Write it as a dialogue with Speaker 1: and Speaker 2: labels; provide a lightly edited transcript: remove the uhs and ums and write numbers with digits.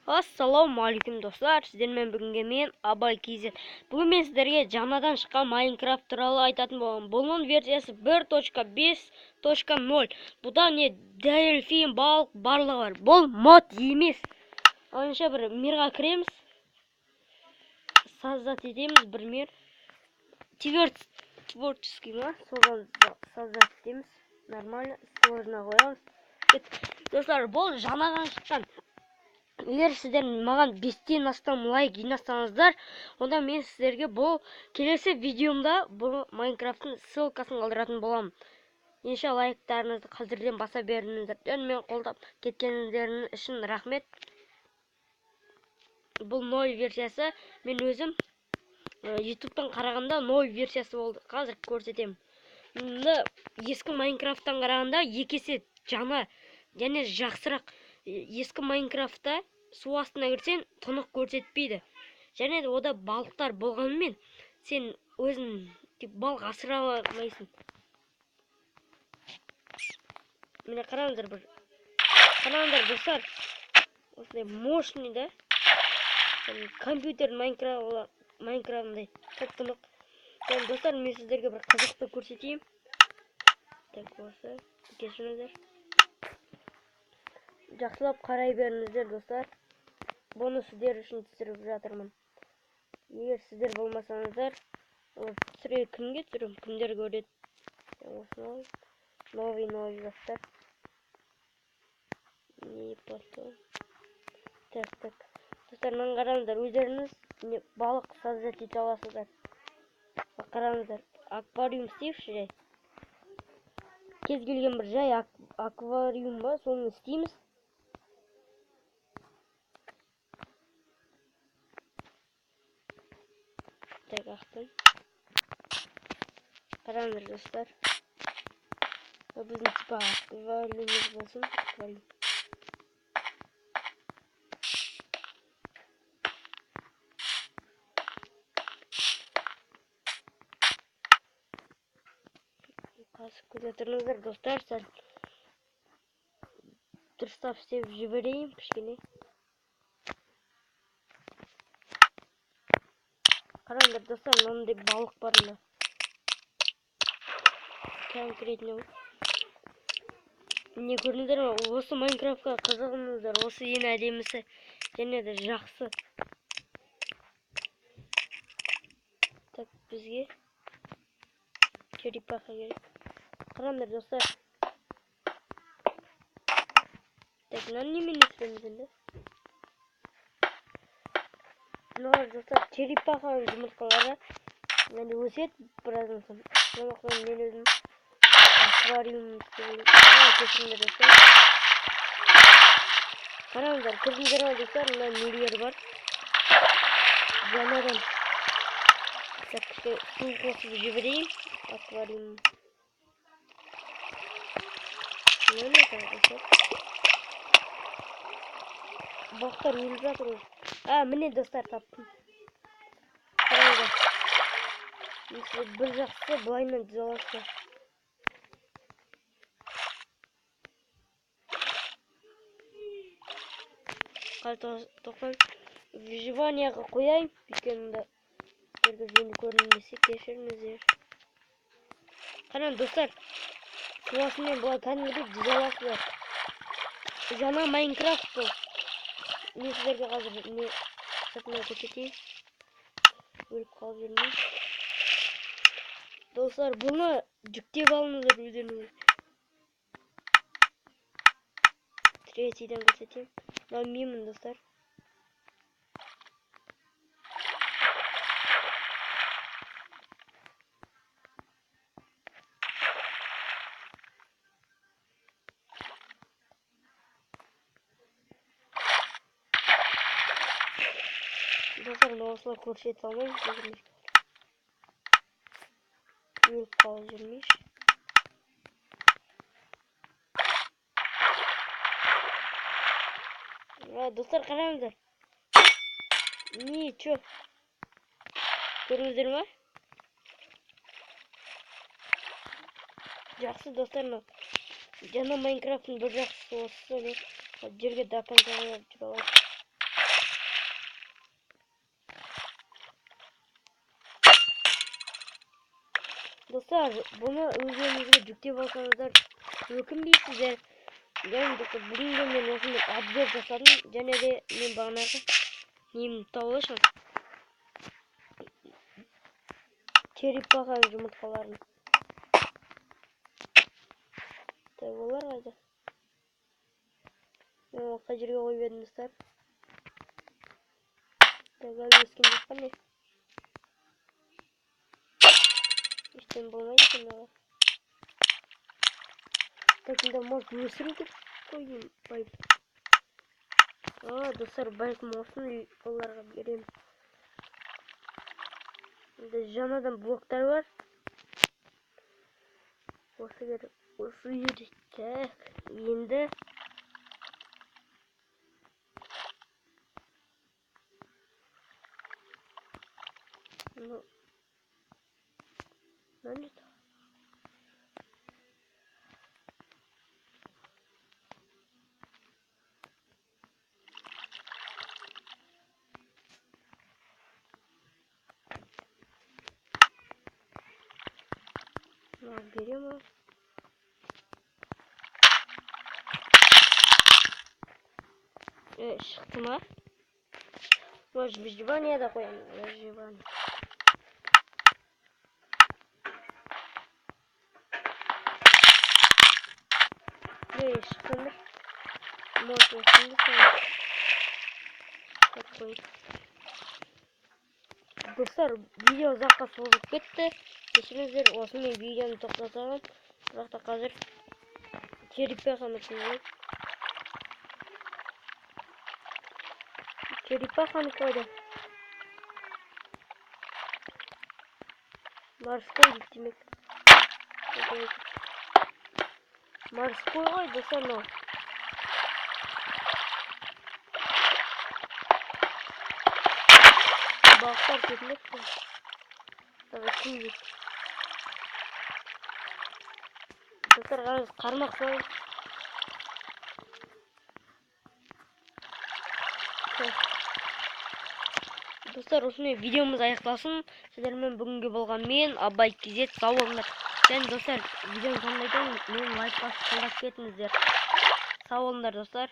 Speaker 1: Ассалаумағалейкум достар, сіздермен бүгінге мен Абай KZ. Бүгін мен сіздерге жаңадан шыққан Майнкрафт туралы айтатын боламын. Бұның версиясы 1.5.0. Бұда не дельфин, балық барлығы бар. Бұл мод емес. Онша бір мирға кіреміз. Создать етеміз бір мир. Творческий ма? Соған создать етеміз. Нормально. Сложно қоямыз. Достар, бұл жаңадан шыққан. Егер сіздер маған 5-тен астам лайк жинасаңыздар, онда мен сіздерге бұл келесі видеомда бұл Майнкрафттың ссылкасын қалдыратын боламын. Ендеше лайктарыңызды қазірден баса беріңіздер. Мен қолдап кеткендеріңіз үшін рахмет. Бұл 0 версиясы. Мен өзім YouTube'тан қарағанда 0 версиясы болды. Қазір көрсетемін. Ескі Майнкрафттан қарағанда 2 есе жаңа және жақсырақ. Ескі Майнкрафтта су астына кірсең тұнық көрсетпейді. Және де ода балықтар болғанымен сен өзің балық асыра алмайсың. Міне қараңыздар бір. Қараңыздар достар. Осындай мощный да. Компьютер Майнкрафтындай тұнық. Достар, мен сіздерге бір қызықты көрсетейін. Так осы. Кешіріңіздер. Жақсылап қарай беріңіздер достар. Бұны сіздер үшін түсіріп жатырмын. Егер сіздер болмасаңыздар, түсіре кімге түсірем? Кімдер көреді? Осынау новый достар. Не потом. Так. Достар, мен қараңыздар, өздеріңіз балық создать ете аласыздар. Қараңыздар, аквариум істейікші жай. Кез келген бір жай аквариум ба, соны істейміз. Так, ақтын. Қараңыздар достар. Біздің типа аквариумыз болсын. Аквариум. Қазір көре тұрыңыздар достар, сәл дұрыстап істеп жіберейін кішкене. Қараңдар достар, мынандай балық бар мына. Конкретно. Не көрдіңдер ме? Осы Майнкрафтқа қызығыңыздар, осы ең әдемісі және де жақсы. Так, бізге черепаха керек. Қараңдар достар. Так, мынаны немен істейміз енді? Мынау достар, черепаханың жұмыртқалары енді өсет біраздан соң. Сондықтан мен өзім аквариум істеймін. Кешіріңдер достар. Қараңыздар, көрдіңіздер ме достар, мына нелер бар. Жаңадан су қосып жіберейін аквариум. Міне достар. Балықтар өліп жатыр ғой. Міне достар, таптым. Қараңыздар. Бір жақсы былайынан жүзе аласыздар. Тоқсан выживанияға қояйын. Өйткені енді көрінбесе кешіріңіздер. Қараңыз достар. Су астымен былай кәдімгідей жүзе аласыздар. Жаңа Майнкрафт бұл. Мен сіздерге қазір сыртынан көрсетейін. Өліп қалып жүрмейін. Достар, бұны жүктеп алыңыздар өздеріңіз. Третийден көрсетейін. Білмеймін достар. Достар, осылай көрсете алмаймын. Өліп қалып жүрмейші. Достар, қараңыздар. Чё? Көріңіздер ма? Жақсы достар, жаңа Майнкрафттың бір жақсысы осы. Жерге дапан жағалап жүр алады. Достар, бұны өздеріңізге жүктеп алсаңыздар өкінбейсіздер. Және достар, бүгін де мен осындай обзор жасадым. Және де мен бағанағы немді тауып черепаха жұмыртқаларын. Так, олар қайда? Мен ол қай жерге қойып едім достар. Так, әлі ескім жоқ қандай. Ештен болмайды екен олар. Так, енді может өсіру деп қойдым. Достар, бәлкім осыны оларға беремін. Енді жаңадан блоктар бар. Осы керек. Осы үйде. Так, енді ну не так. Берем. Шықты ма? Может, выживание да қоямын. Выживание. Шықты. Может, осында қоямын. Так қойып. Достар, видео ұзаққа созылып кетті. Кешіріңіздер, осымен видеоны тоқтатамын. Бірақ та қазір черепаханы қойып. Черепаханы қойдым. Морской демек. Морской ғой достар, но. Балықтар кетмек қой. Давай күнде. Достар, қармақ қой. Достар, осымен видеомыз аяқталсын. Сіздермен бүгінге болған мен Абай Кезет, сау болыңдар. Және достар, видеоны соңына дейін мені лайк басып қолдап кетіңіздер. Сау болыңдар достар.